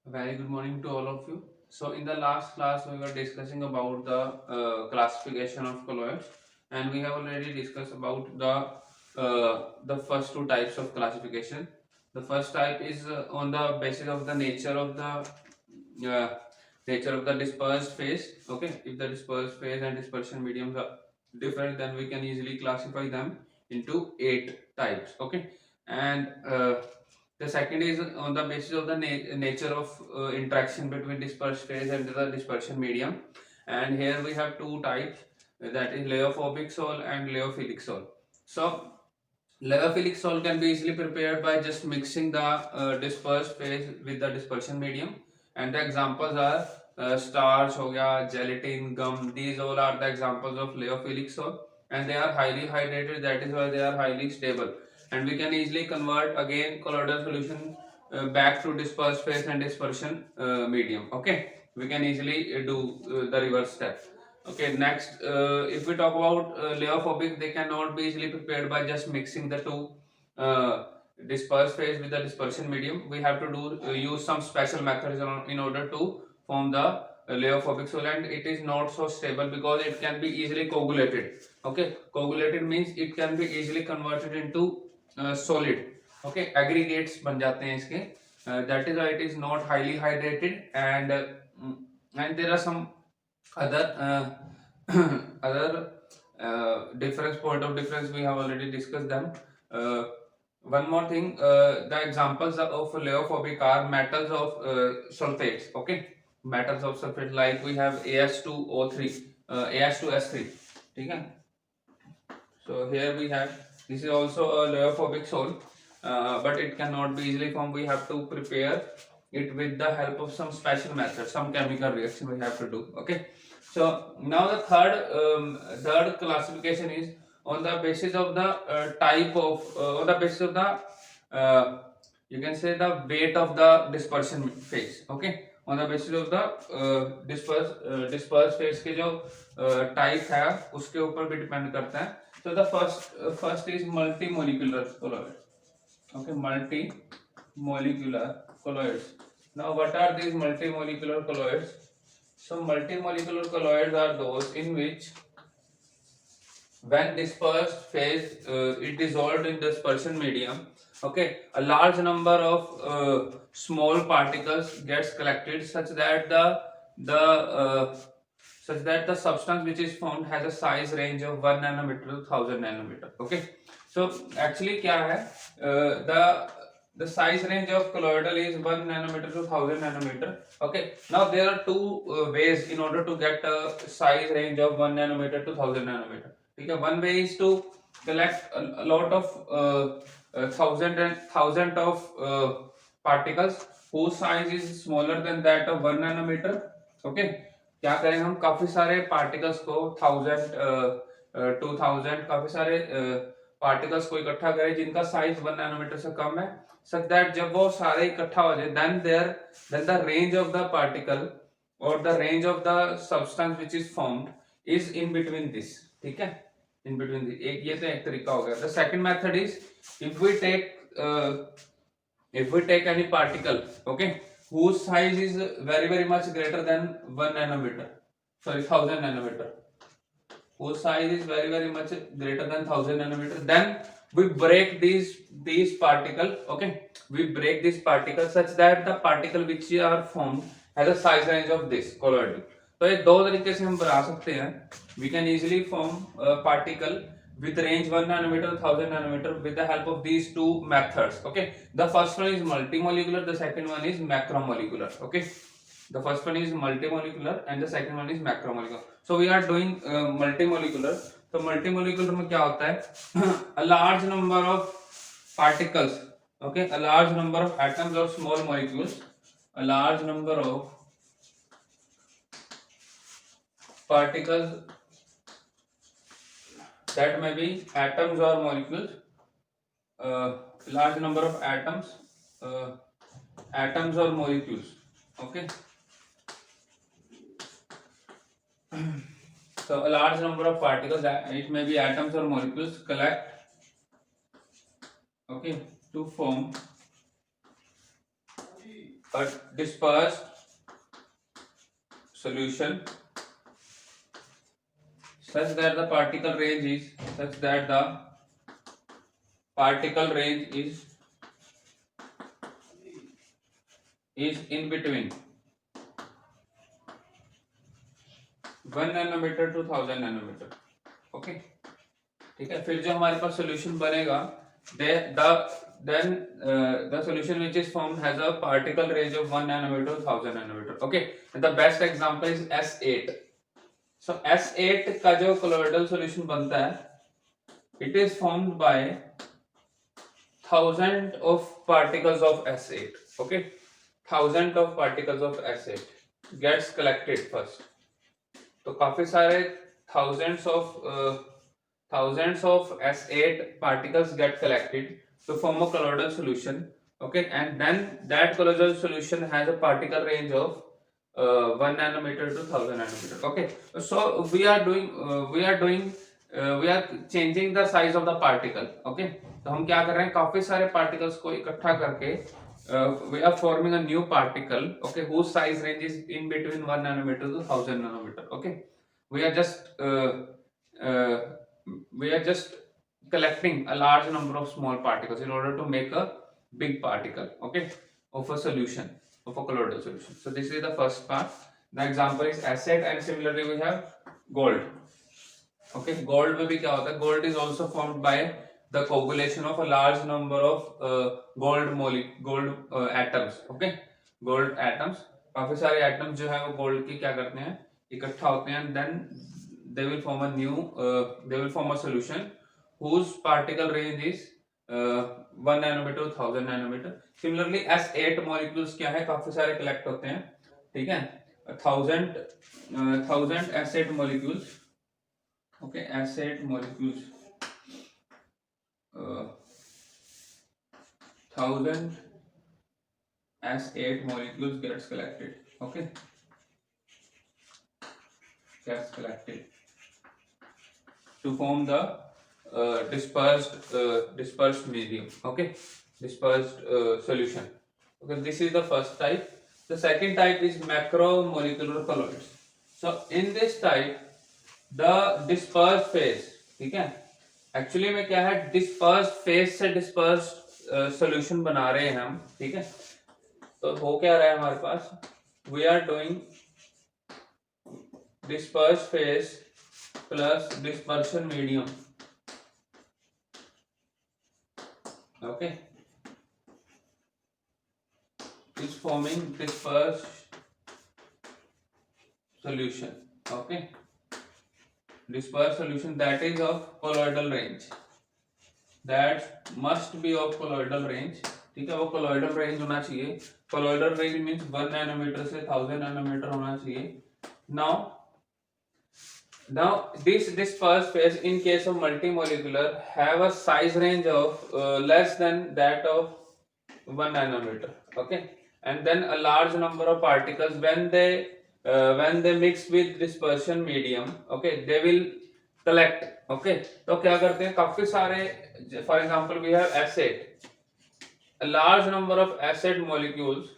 Very good morning to all of you. So, in the last class, we were discussing about the classification of colloids, and we have already discussed about the first two types of classification. The first type is on the basis of the uh, nature of the dispersed phase. Okay, if the dispersed phase and dispersion mediums are different, then we can easily classify them into eight types. Okay, and the second is on the basis of the nature of interaction between dispersed phase and the dispersion medium. And here we have two types, that is leophobic sol and leophilic sol. So leophilic sol can be easily prepared by just mixing the dispersed phase with the dispersion medium. And the examples are starch, ho gaya, gelatin, gum. These all are the examples of leophilic sol, and they are highly hydrated. That is why they are highly stable. And we can easily convert again colloidal solution back to dispersed phase and dispersion medium. Okay, we can easily do the reverse step. Okay, next, if we talk about leophobic, they cannot be easily prepared by just mixing the two uh, dispersed phase with the dispersion medium. We have to do use some special methods in order to form the leophobic sol, and it is not so stable because it can be easily coagulated. Okay, coagulated means it can be easily converted into solid. Okay, aggregates ban jate hain iske. That is why it is not highly hydrated, and there are some other other difference point of difference we have already discussed them. One more thing, the examples of leophobic are metals of sulfates. Okay, metals of sulfate, like we have As2O3, As2S3. Okay, so here we have, this is also a leophobic sol, but it cannot be easily formed. We have to prepare it with the help of some special method, some chemical reaction we have to do. Okay, so now the third classification is on the basis of the type of on the basis of the uh, you can say the weight of the dispersion phase. Okay, on the basis of the disperse phase के जो type है उसके ऊपर भी depend करता है. So the first is multimolecular colloids. Okay, multimolecular colloids. Now, what are these multimolecular colloids? So multimolecular colloids are those in which, when dispersed phase it dissolved in dispersion medium. Okay, a large number of small particles gets collected the such that the substance which is formed has a size range of 1 nanometer to 1000 nanometer. Okay, so actually kya hai, the size range of colloidal is 1 nanometer to 1000 nanometer. Okay, now there are two ways in order to get a size range of 1 nanometer to 1000 nanometer. Okay, one way is to collect a lot of thousand of particles whose size is smaller than that of 1 nanometer. Okay, क्या करें हम, काफी सारे particles को 1000 2000 काफी सारे particles को इकट्ठा करें जिनका साइज 1 नैनोमीटर से कम है, such that जब वो सारे इकट्ठा हो जाए, then the range of the particle or the range of the substance which is formed is in between this. ठीक है, in between this. एक ये तो एक तरीका हो गया. The second method is, if we take uh, if we take any particle, okay, whose size is very much greater than 1 nanometer, sorry, 1000 nanometer, whose size is very much greater than 1000 nanometer, then we break these particle. Okay, we break these particles such that the particle which are formed has a size range of this colloidal. तो ये दो तरीके से हम बना सकते हैं. We can easily form a particle with range 1 nanometer to 1000 nanometer with the help of these two methods. Okay, the first one is multimolecular, the second one is macromolecular. Okay, the first one is multimolecular and the second one is macromolecular. So we are doing multimolecular. तो multimolecular में क्या होता है, a large number of particles, okay, a large number of atoms or small molecules, a large number of particles, that may be atoms or molecules, large number of atoms or molecules. Okay, so a large number of particles, it may be atoms or molecules, collect, okay, to form a dispersed solution such that the particle range is such that the particle range is in between 1 nanometre to 1000 nanometre. Okay, ठीक है. फिर जो हमारे पास solution बनेगा, then the solution which is formed has a particle range of 1 nanometer to 1000 nanometer. Okay, and the best example is S8. So S8 का जो colloidal solution बनता है, it is formed by 1000 of particles of S8. Okay, 1000 of particles of S8 gets collected first. तो काफी सारे thousands of S8 particles get collected to form a colloidal solution. Okay, and then that colloidal solution has a particle range of 1 nanometer to 1000 nanometer. Okay, so we are changing the size of the particle. Okay, तो हम क्या कर रहे हैं, काफी सारे particles को इकट्ठा करके we are forming a new particle, okay, whose size range is in between 1 nanometer to 1000 nanometer. Okay, we are just collecting a large number of small particles in order to make a big particle, okay, of a solution, of a colloidal solution. So this is the first part. The example is acid, and similarly we have gold. Okay, gold में भी क्या होता है, gold is also formed by the coagulation of a large number of gold atoms. Okay, gold atoms, काफी सारे atoms जो है वो gold की क्या करते हैं, इकट्ठा होते हैं, and then they will form a solution whose particle range is 1 nanometer to 1000 nanometer. Similarly S8 molecules क्या है, काफी सारे collect होते हैं, ठीक है, 1000 S8 molecules. Okay, S8 molecules, 1000 S8 molecules gets collected. Okay, gets collected to form the dispersed medium. Okay, dispersed solution. Okay, this is the first type. The second type is macromolecular colloids. So in this type the dispersed phase, ठीक है, actually में क्या है, dispersed phase से dispersed solution बना रहे हैं हम, ठीक है. तो हो क्या रहा है हमारे पास, we are doing dispersed phase plus dispersion medium. Okay, is forming dispersed solution. Okay, dispersed solution that is of colloidal range, that must be of colloidal range. ठीक है, वो colloidal range होना चाहिए. colloidal range means 1 nanometer से 1000 nanometer होना चाहिए. Now this dispersed phase in case of multimolecular have a size range of less than that of 1 nanometer. Okay, and then a large number of particles when they mix with dispersion medium, okay, they will collect. Okay, तो क्या करते हैं, काफी सारे, for example we have acid, a large number of acid molecules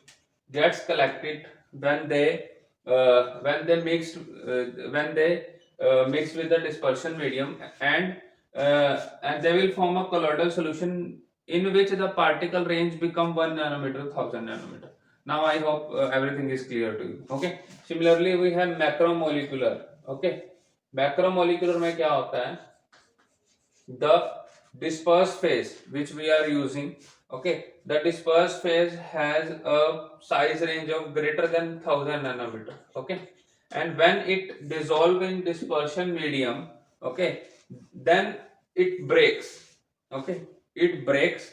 gets collected when they mix with the dispersion medium, and they will form a colloidal solution in which the particle range become 1 nanometer to 1000 nanometer. Now I hope everything is clear to you. Okay, similarly we have macromolecular. Okay, macromolecular में क्या होता है, the dispersed phase which we are using, okay, the dispersed phase has a size range of greater than 1000 nanometer. Okay, and when it dissolve in dispersion medium, okay, then it breaks. Okay, it breaks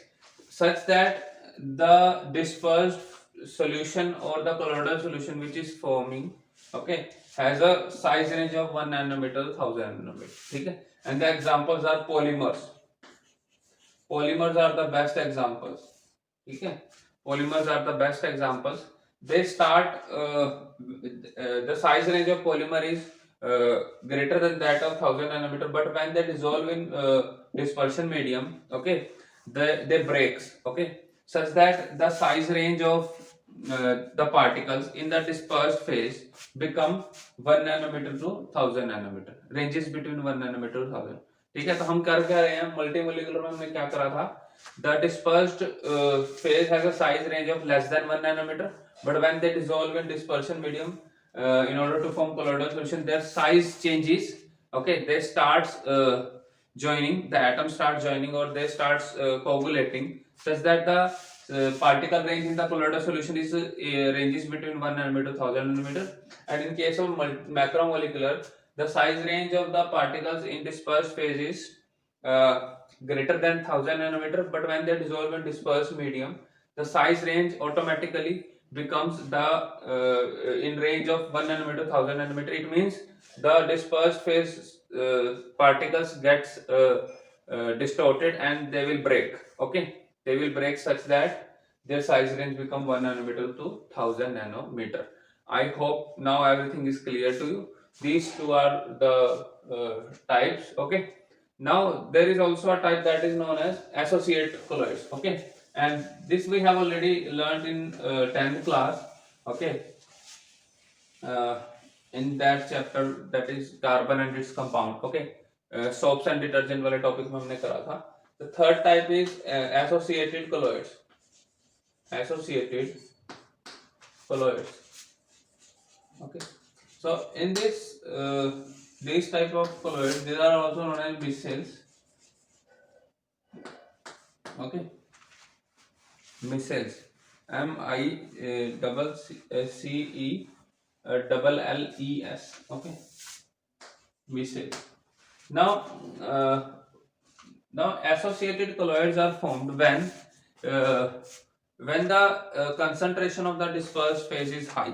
such that the dispersed solution or the colloidal solution which is forming, okay, has a size range of 1 nanometer to 1000 nanometer. ठीक है, and the examples are polymers. Polymers are the best examples. ठीक है, polymers are the best examples. They start the size range of polymer is greater than that of 1000 nanometer, but when they dissolve in dispersion medium, okay, they breaks. Okay, such that the size range of the particles in the dispersed phase become 1 nanometer to 1000 nanometer, ranges between 1 nanometer to 1000. ठीक है, तो हम कर क्या रहे हैं, मल्टीमोलिकुलर में हमने क्या करा था, the dispersed phase has a size range of less than 1 nanometer, but when they dissolve in dispersion medium in order to form colloidal solution, their size changes. Okay, they starts joining, the atoms start joining or they starts coagulating, such that the particle range in the colloidal solution is ranges between 1 nanometer to 1000 nanometer. And in case of macromolecular, the size range of the particles in dispersed phase is greater than 1000 nanometer, but when they dissolve in dispersed medium, the size range automatically becomes the in range of 1 nanometer to 1000 nanometer. It means the dispersed phase particles gets distorted and they will break. Okay, they will break such that their size range become 1 nanometer to 1000 nanometer. I hope now everything is clear to you. These two are the types. Okay, now there is also a type that is known as associate colloids. Okay, and this we have already learned in 10th class. Okay, uh, in that chapter, that is carbon and its compound. Okay, soaps and detergent वाले topic में हमने करा था. The third type is associated colloids. Associated colloids. Okay, so in this type of colloids, these are also known as micelles. Okay, micelles, MICCE okay, micelles. Now associated colloids are formed when the concentration of the dispersed phase is high.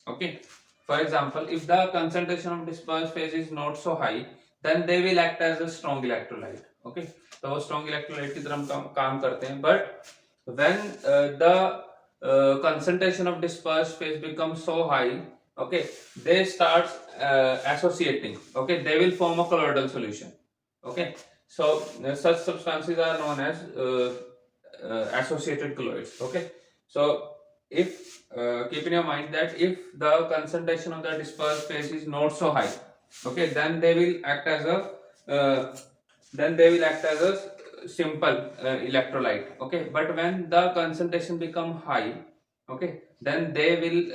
Okay, for example, if the concentration of dispersed phase is not so high, then they will act as a strong electrolyte. Okay, तो वो strong electrolyte की तरह काम करते हैं. But when the concentration of dispersed phase becomes so high, okay, they start associating. Okay, they will form a colloidal solution. Okay, so such substances are known as associated colloids. Okay, so if keep in your mind that if the concentration of the dispersed phase is not so high, okay, then they will act as a simple electrolyte. Okay, but when the concentration become high, okay, then they will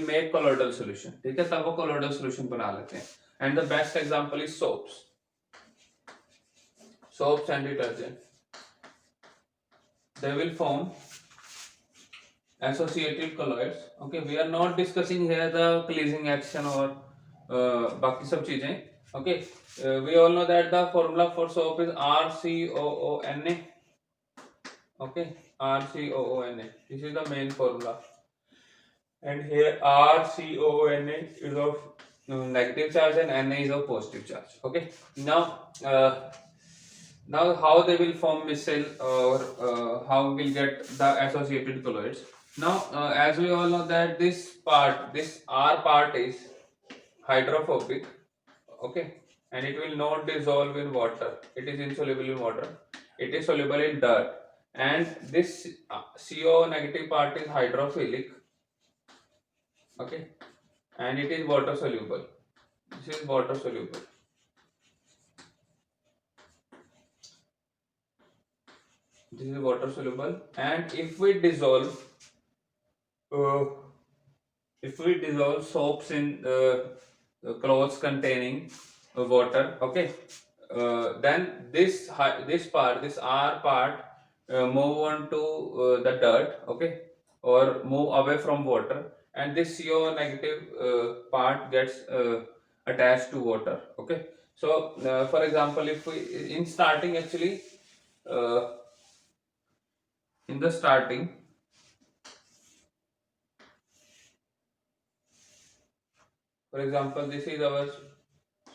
make colloidal solution. ठीक है, तब वो colloidal solution बना लेते हैं. And the best example is soaps and detergent. They will form associated colloids. Okay, we are not discussing here the cleansing action or बाकी सब चीजें. Okay, we all know that the formula for soap is RCOONA. Okay, RCOONA. This is the main formula, and here RCOONA is of negative charge and Na is of positive charge. Okay, now how they will form micelle or how we will get the associated colloids. Now as we all know that this R part is hydrophobic. Okay, and it will not dissolve in water. It is insoluble in water. It is soluble in dirt. And this CO negative part is hydrophilic. Okay, and it is water soluble. This is water soluble. This is water soluble, and if we dissolve soaps in clothes containing water, okay, then this R part move on to the dirt, okay, or move away from water, and this CO negative part gets attached to water. Okay, so for example, if we in starting actually in the starting, for example, this is our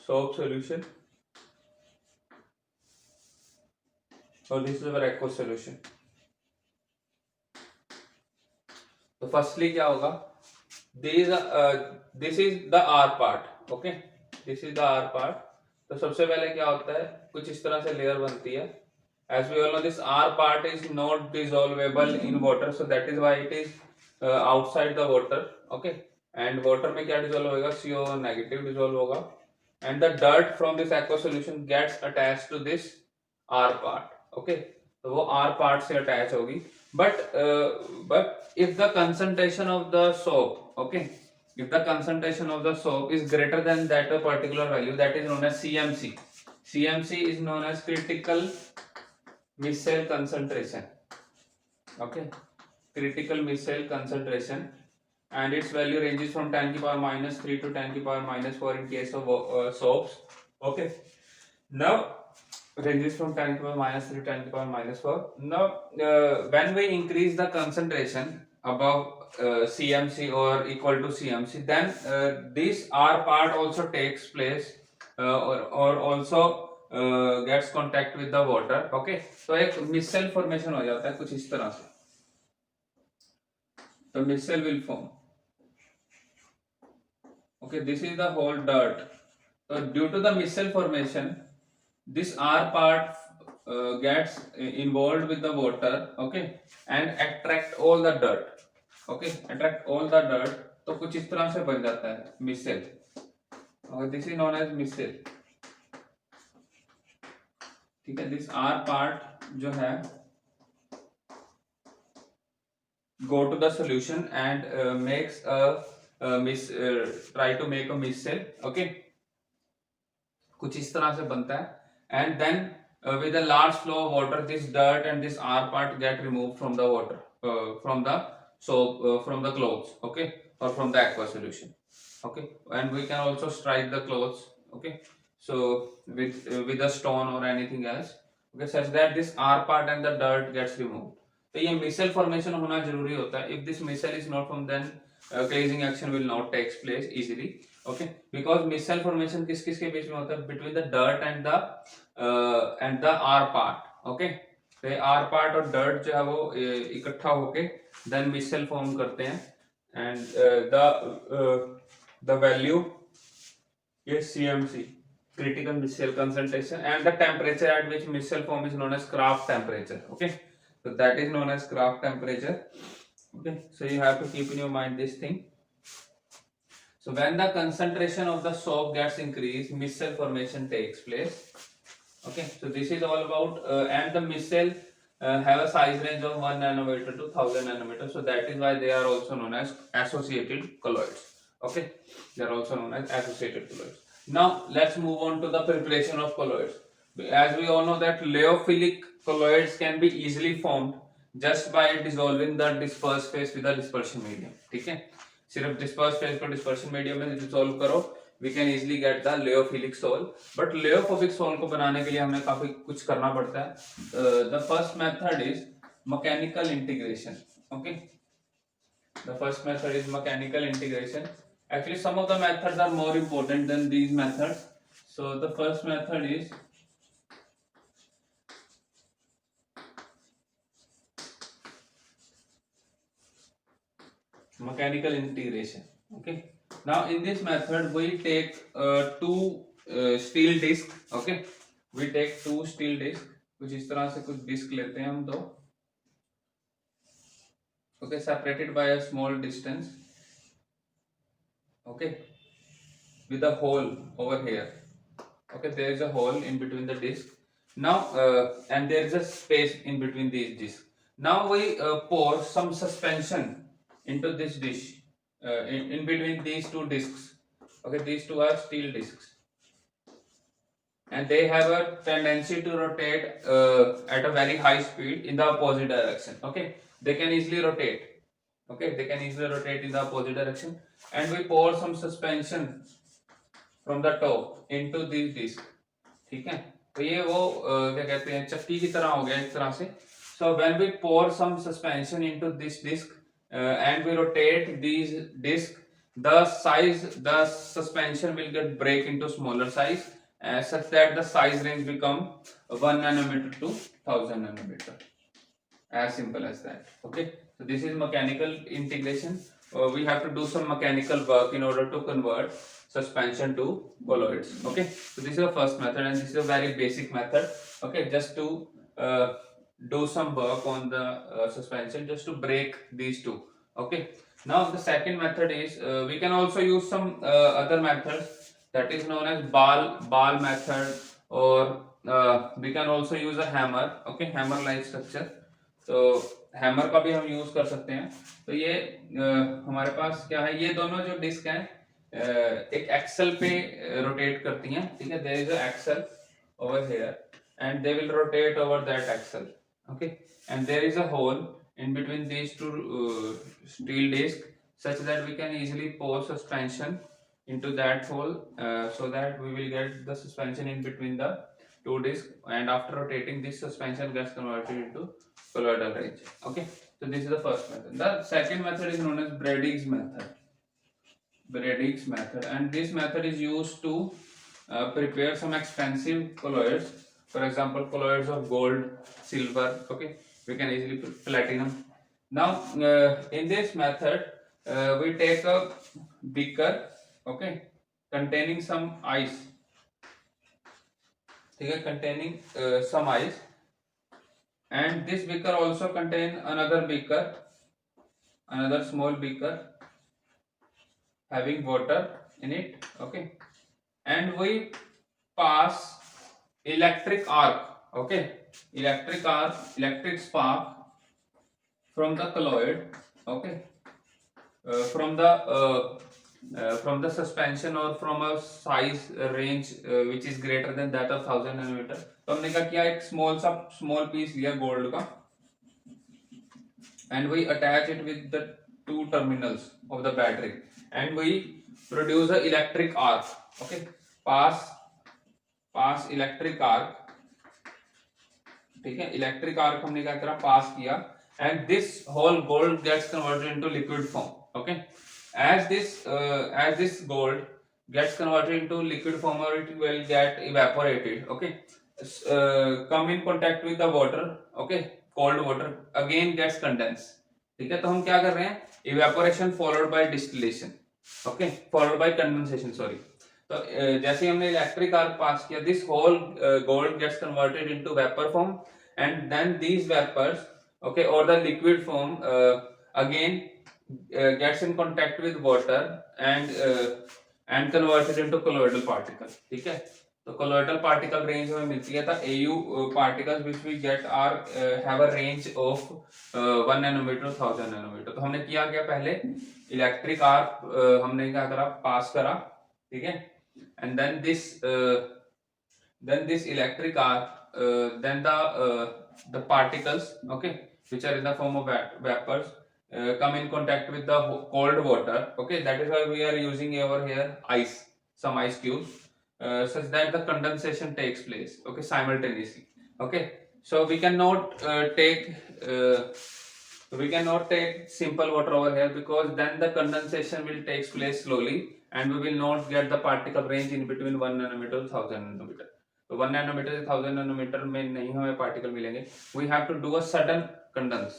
soap solution, or this is our aqueous solution. तो firstly क्या होगा, this is the R part. Okay, this is the R part. तो सबसे पहले क्या होता है, कुछ इस तरह से लेयर बनती है. As we all know, this R part is not dissolvable in water, so that is why it is outside the water. Okay, and water में क्या dissolve होगा, CO negative dissolve होगा, and the dirt from this aqua solution gets attached to this R part. Okay, तो वो R part से attach होगी. But if the concentration of the soap, okay, if the concentration of the soap is greater than that a particular value, that is known as CMC. CMC is known as critical micelle concentration. Okay, critical micelle concentration, and its value ranges from 10 to the power minus 3 to 10 to the power minus 4 in case of soaps. Okay, now ranges from 10 to the power minus 3 to 10 to the power minus 4. Now when we increase the concentration above CMC or equal to CMC, then this R part also takes place or also gets contact with the water. Okay, तो एक micelle formation हो जाता है कुछ इस तरह से. तो micelle will form. Okay, this is the whole dirt. So due to the micelle formation, this R part gets involved with the water. Okay, and attract all the dirt. Okay, attract all the dirt. तो कुछ इस तरह से बन जाता है micelle. और this is known as micelle. ठीक है, this R part जो है go to the solution and makes a try to make a micelle. Okay, कुछ इस तरह से बनता है, and then with a large flow of water, this dirt and this R part get removed from the water, from the soap, from the clothes. Okay, or from the aqua solution. Okay, and we can also strike the clothes. Okay, so with a stone or anything else. Okay, such that this R part and the dirt gets removed. तो ये micelle formation होना जरूरी होता है. If this micelle is not formed, then glazing action will not take place easily. Okay, because micelle formation किस किस के बीच में होता है, between the dirt and the R part. Okay, तो R part और dirt जो है वो इकट्ठा होके then micelle form करते हैं, and the value is CMC, critical micelle concentration, and the temperature at which micelle form is known as Kraft temperature. Okay, so that is known as Kraft temperature. Okay, so you have to keep in your mind this thing. So when the concentration of the soap gets increased, micelle formation takes place. Okay, so this is all about and the micelle have a size range of 1 nanometer to 1000 nanometer. So that is why they are also known as associated colloids. Okay, they are also known as associated colloids. Now let's move on to the preparation of colloids. As we all know that lyophilic colloids can be easily formed just by dissolving the dispersed phase with a dispersion medium. ठीक है, सिर्फ dispersed phase को dispersion medium में dissolve करो, we can easily get the lyophilic sol. But lyophilic sol को बनाने के लिए हमें काफी कुछ करना पड़ता है. The first method is mechanical integration. Okay, the first method is mechanical integration. Actually, some of the methods are more important than these methods. So the first method is mechanical integration. Okay, now in this method we take two steel disc. Okay, we take two steel disc. कुछ इस तरह से कुछ disc लेते हैं हम दो. Okay, separated by a small distance. Okay, with a hole over here. Okay, there is a hole in between the disc. Now and there is a space in between these discs. Now we pour some suspension into this dish in between these two discs. Okay, these two are steel discs, and they have a tendency to rotate at a very high speed in the opposite direction. Okay, they can easily rotate. Okay, they can easily rotate in the opposite direction, and we pour some suspension from the top into these discs. ठीक है, तो ये वो क्या कहते हैं, चक्की की तरह हो गया एक तरह से. So when we pour some suspension into this disc and we rotate these discs, the suspension will get break into smaller size such that the size range become 1 nanometer to 1000 nanometer. As simple as that. Okay, so this is mechanical integration. We have to do some mechanical work in order to convert suspension to colloids. Okay, so this is the first method, and this is a very basic method. Okay, just to do some work on the suspension, just to break these two. Okay, now the second method is we can also use some other methods, that is known as ball method, or we can also use a hammer. Okay, hammer like structure. तो hammer का भी हम use कर सकते हैं. तो ये हमारे पास क्या है, ये दोनों जो डिस्क हैं एक एक्सल पे रोटेट करती हैं. ठीक है, there is a axle over here and they will rotate over that axle. Okay, and there is a hole in between these two steel discs, such that we can easily pour suspension into that hole, so that we will get the suspension in between the two discs, and after rotating this suspension gets converted into colloidal range. Okay, so this is the first method. The second method is known as Bradig's method. Bradig's method, and this method is used to prepare some expensive colloids. For example, colloids of gold, silver. Okay, we can easily platinum. Now in this method we take a beaker, okay, containing some ice. Okay, containing some ice, and this beaker also contain another beaker, another small beaker having water in it. Okay, and we pass electric arc. Okay, electric spark from the colloid. Okay, from the suspension or from a size range which is greater than that of 1000 nanometer. तो हमने क्या किया, एक small piece लिया gold का, and we attach it with the two terminals of the battery, and we produce a electric arc. Okay, pass electric arc. ठीक है, electric arc हमने क्या करा, पास किया, and this whole gold gets converted into liquid form. Okay, as this gold gets converted into liquid form, or it will get evaporated. Okay, come in contact with the water. Okay, cold water again gets condensed. ठीक है, तो हम क्या कर रहे हैं, evaporation followed by distillation. Okay, followed by condensation. Sorry. तो जैसे हमने इलेक्ट्रिक आर्क पास किया, this whole gold gets converted into vapour form, and then these vapors, okay, or the liquid form again gets in contact with water and converted into colloidal particle. ठीक है, तो colloidal particle range हमें मिलती है, तो AU particles which we get are have a range of 1 nanometer to 1000 nanometer. तो हमने किया क्या, पहले इलेक्ट्रिक आर्क हमने क्या करा, पास करा. ठीक है, and then this electric arc, then the particles, okay, which are in the form of vapors, come in contact with the cold water. Okay, that is why we are using over here ice, some ice cubes, such that the condensation takes place, okay, simultaneously. Okay, so we cannot take simple water over here, because then the condensation will take place slowly, and we will not get the particle range in between 1 nanometer to 1000 nanometer. तो 1 nanometer से 1000 nanometer में नहीं हमें particle मिलेंगे. We have to do a sudden condense.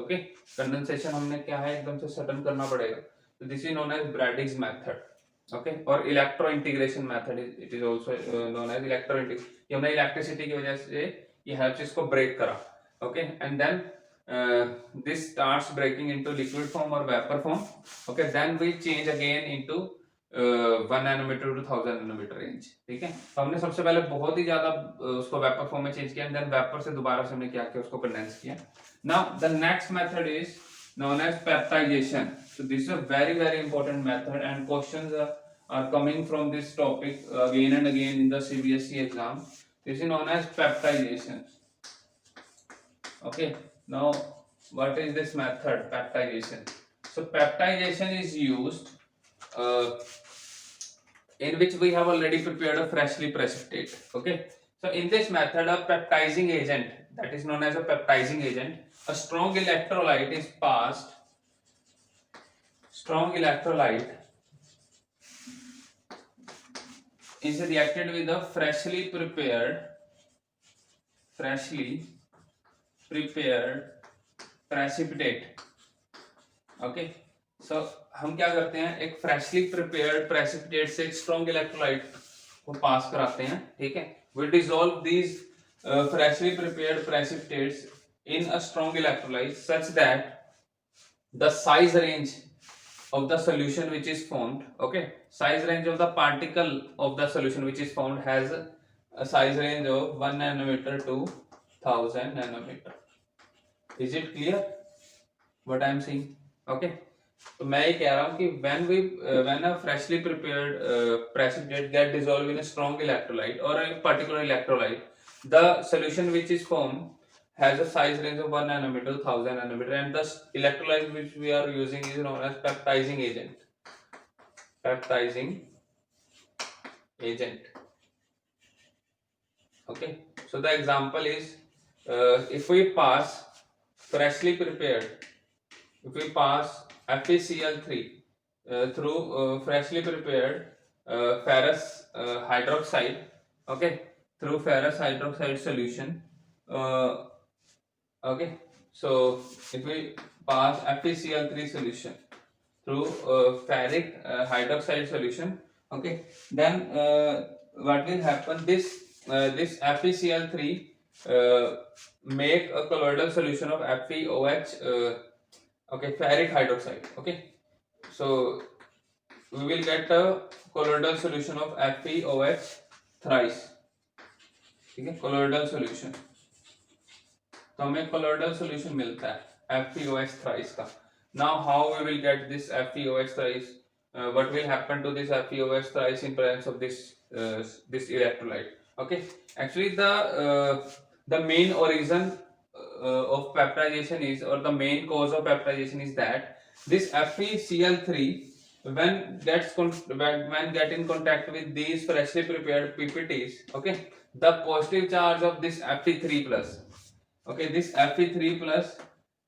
Okay, condensation हमने क्या है, एकदम से sudden करना पड़ेगा. So this is known as Bradig's method. Okay, और electro integration method it is also known as electro integration. ये हमने इलेक्ट्रिसिटी की वजह से ये हेल्प्स इसको ब्रेक करा. Okay, and then this starts breaking into liquid form or vapor form. Okay, then we change again into 1 nanometer to 1000 nanometer range. ठीक है, तो हमने सबसे पहले बहुत ही ज्यादा उसको वेपर फॉर्म में चेंज किया, एंड देन वेपर से दोबारा से हमने क्या किया, उसको कंडेंस किया. Now the next method is known as peptidation. So this is a very important method, and questions are coming from this topic again and again in the CBSE exam. This is known as peptidation. Okay, now what is this method, peptidation? So peptidation is used in which we have already prepared a freshly precipitate. Okay, so in this method, a peptizing agent, that is known as a peptizing agent, a strong electrolyte is passed. Strong electrolyte is reacted with a freshly prepared precipitate. Okay, so हम क्या करते हैं, एक freshly prepared precipitate से एक strong electrolyte को पास कराते हैं. ठीक है, we dissolve these freshly prepared precipitates in a strong electrolyte such that the size range of the solution which is formed. Okay, size range of the particle of the solution which is formed has a size range of 1 nanometer to 1000 nanometer. Is it clear what I am saying? Okay, तो मैं ये कह रहा हूँ कि when a freshly prepared precipitate get dissolved in a strong electrolyte or a particular electrolyte, the solution which is formed has a size range of 1 nanometer to 1000 nanometer, and the electrolyte which we are using is known as peptizing agent. Peptizing agent. Okay, so the example is if we pass freshly prepared, if we pass FeCl3 through freshly prepared ferrous hydroxide, okay, through ferrous hydroxide solution, uh, okay, so if we pass FeCl3 solution through ferric hydroxide solution, okay, then what will happen, this FeCl3 make a colloidal solution of FeOH, okay, ferric hydroxide. Okay, so we will get a colloidal solution of FeOH thrice. ठीक है, colloidal solution, तो हमें colloidal solution मिलता है FeOH thrice का. Now how we will get this FeOH thrice? What will happen to this FeOH thrice in presence of this electrolyte? Okay, actually the main origin of peptidization is, or the main cause of peptidization is that this FeCl3 when get in contact with these freshly prepared PPTs, okay, the positive charge of this Fe3 plus, okay, this Fe3 plus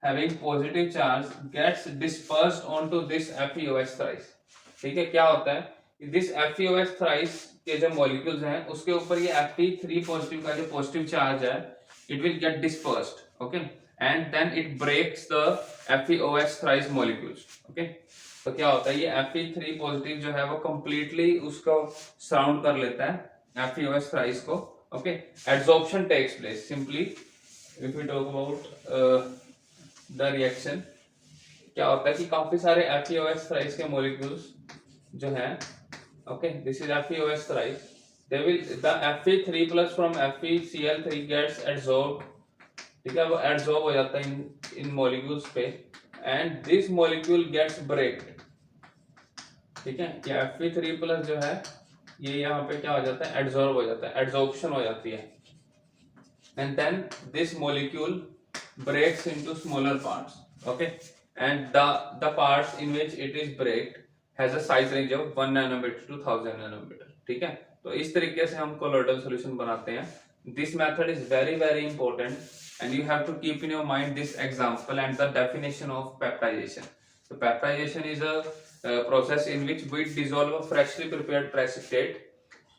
having positive charge gets dispersed onto this FeOH thrice. ठीक है, क्या होता है, this FeOH thrice के जो molecules हैं उसके ऊपर ये Fe3 पॉजिटिव का जो पॉजिटिव चार्ज है, it will get dispersed, okay, and then it breaks the FeOH thrice molecules. Okay, तो क्या होता है, ये Fe3 पॉजिटिव जो है वो completely उसको सराउंड कर लेता है FeOH thrice को. Okay, adsorption takes place. Simply if we talk about the reaction, क्या होता है कि काफी सारे FeOH thrice के molecules जो हैं, okay, this is FeOH thrice, they will, the Fe3 plus from FeCl3 gets adsorbed, ठीक है, वो adsorb हो जाता है इन molecules पे, and this molecule gets breaked. ठीक है, ये Fe3 plus जो है ये यहाँ पे क्या हो जाता है, adsorb हो जाता है, adsorption हो जाती है, and then this molecule breaks into smaller parts. Okay, and the parts in which it is break has a size range of 1 nanometer to 1000 nanometer. ठीक है, तो इस तरीके से हम colloidal solution बनाते हैं. This method is very important, and you have to keep in your mind this example and the definition of peptidization. So peptidization is a process in which we dissolve a freshly prepared precipitate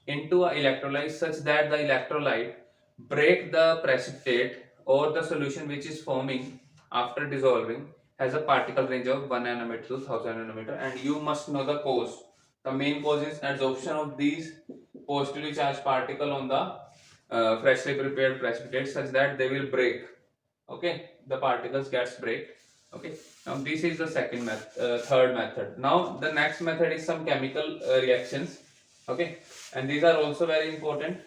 into a electrolyte such that the electrolyte break the precipitate or the solution which is forming after dissolving has a particle range of 1 nanometer to 1000 nanometer, and you must know the cause. The main cause is adsorption of these positively charged particle on the freshly prepared precipitate such that they will break. Okay, the particles gets break. Okay, now this is the third method. Now the next method is some chemical reactions. Okay, and these are also very important.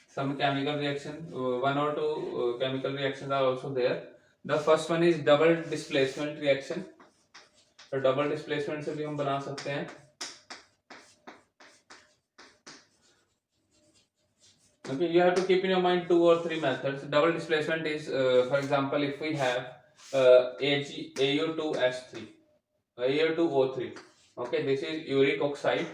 Some chemical reaction, one or two chemical reactions are also there. The first one is double displacement reaction. तो double displacement से भी हम बना सकते हैं. Okay, you have to keep in your mind 2 or 3 methods. Double displacement is, for example, if we have AU2H3, AU2O3. Okay, this is uric oxide.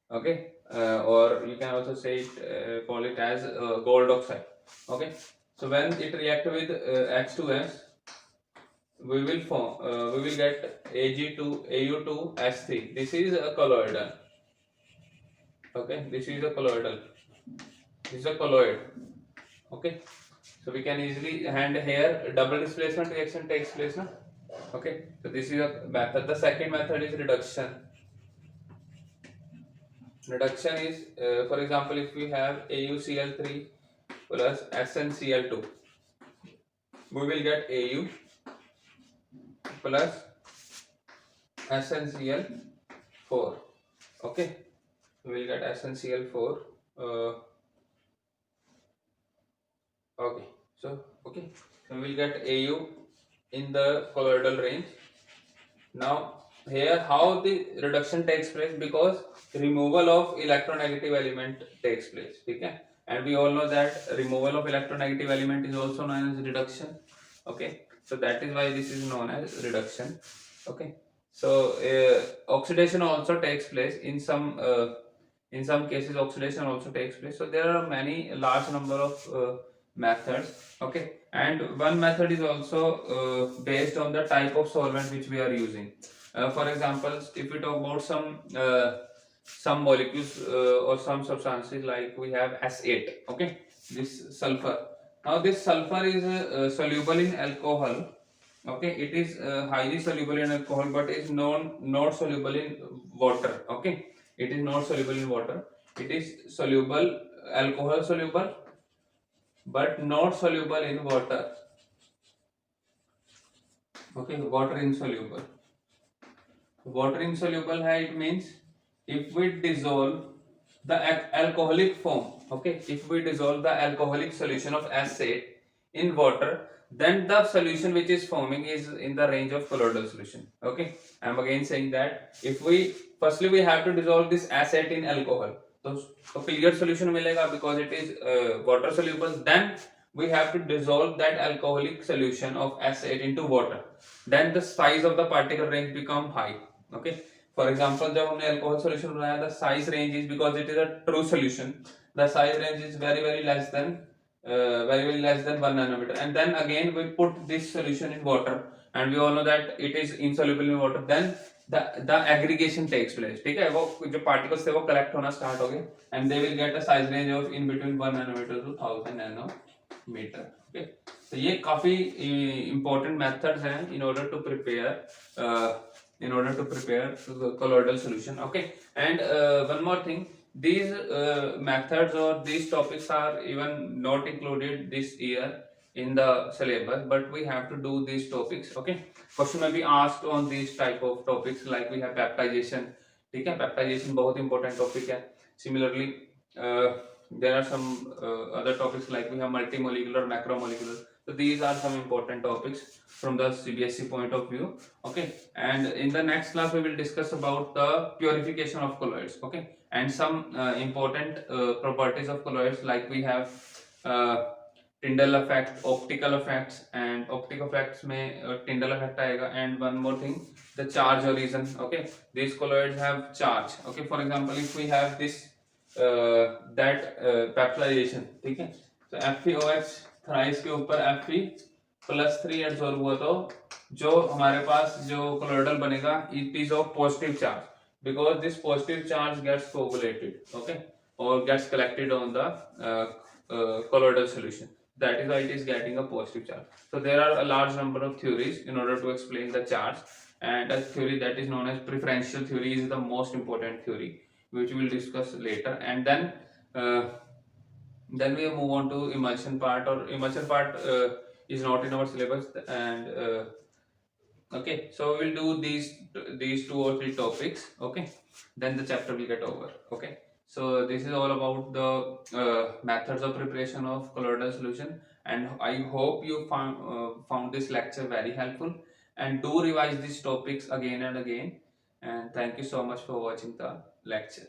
Okay, or you can also say it, call it as gold oxide. Okay, so when it react with H2S, we will get AU2H3. This is a colloidal. Okay, this is a colloidal. This is a colloid. Okay, so we can easily, hand here double displacement reaction takes place now. Okay, so this is a method. The second method is reduction. Reduction is, for example, if we have AuCl3 plus SnCl2, we will get Au plus SnCl4. Okay, we'll get SnCl4. Okay, okay, so we'll get Au in the colloidal range. Now here how the reduction takes place, because removal of electronegative element takes place. Okay, and we all know that removal of electronegative element is also known as reduction. Okay, so that is why this is known as reduction. Okay, so oxidation also takes place in some cases. Oxidation also takes place. So there are many large number of methods. Okay, and one method is also based on the type of solvent which we are using. For example, if we talk about some molecules or some substances, like we have S8. Okay, this sulfur. Now this sulfur is soluble in alcohol. Okay, it is highly soluble in alcohol, but is not soluble in water. Okay, it is not soluble in water. It is soluble, alcohol soluble, but not soluble in water. Okay, water insoluble. Water insoluble है, it means if we dissolve the alcoholic form. Okay, if we dissolve the alcoholic solution of acid in water, then the solution which is forming is in the range of colloidal solution. Okay, I am again saying that if we firstly we have to dissolve this acid in alcohol, so clear solution मिलेगा because it is water soluble. Then we have to dissolve that alcoholic solution of acid into water. Then the size of the particle range become high. Okay, for example, जब हमने alcohol solution बनाया, the size range is, because it is a true solution, the size range is very less than very less than 1 nanometer. And then again we put this solution in water, and we all know that it is insoluble in water. Then the aggregation takes place. ठीक है, वो जो particles थे वो collect होना start हो गए, and they will get a size range of in between 1 nanometer to 1000 nanometer. Okay, तो ये काफी important methods हैं in order to prepare the colloidal solution. Okay, and one more thing, these methods or these topics are even not included this year in the syllabus, but we have to do these topics. Okay, question may be asked on these type of topics, like we have peptidization. ठीक है, peptidization बहुत important topic है. Similarly, there are some other topics, like we have multimolecular, macromolecular. So these are some important topics from the CBSE point of view. Okay, and in the next class we will discuss about the purification of colloids. Okay, and some important properties of colloids, like we have Tyndall effect, optical effects, and optical effects में Tyndall effect आएगा. And one more thing, the charge origin. Okay, these colloids have charge. Okay, for example, if we have this peptidization, ठीक है, तो FeOH thrice के ऊपर Fe+3 एडसॉर्ब हुआ, तो जो हमारे पास जो colloidal बनेगा, it is of positive charge, because this positive charge gets coagulated. Okay, or gets collected on the colloidal solution. That is why it is getting a positive charge. So there are a large number of theories in order to explain the charge, and a theory that is known as preferential theory is the most important theory, which we will discuss later. And then we move on to emulsion part, or emulsion part is not in our syllabus. And okay, so we will do these 2 or 3 topics. Okay, then the chapter will get over. Okay, so this is all about the methods of preparation of colloidal solution, and I hope you found this lecture very helpful, and do revise these topics again and again. And thank you so much for watching the lecture.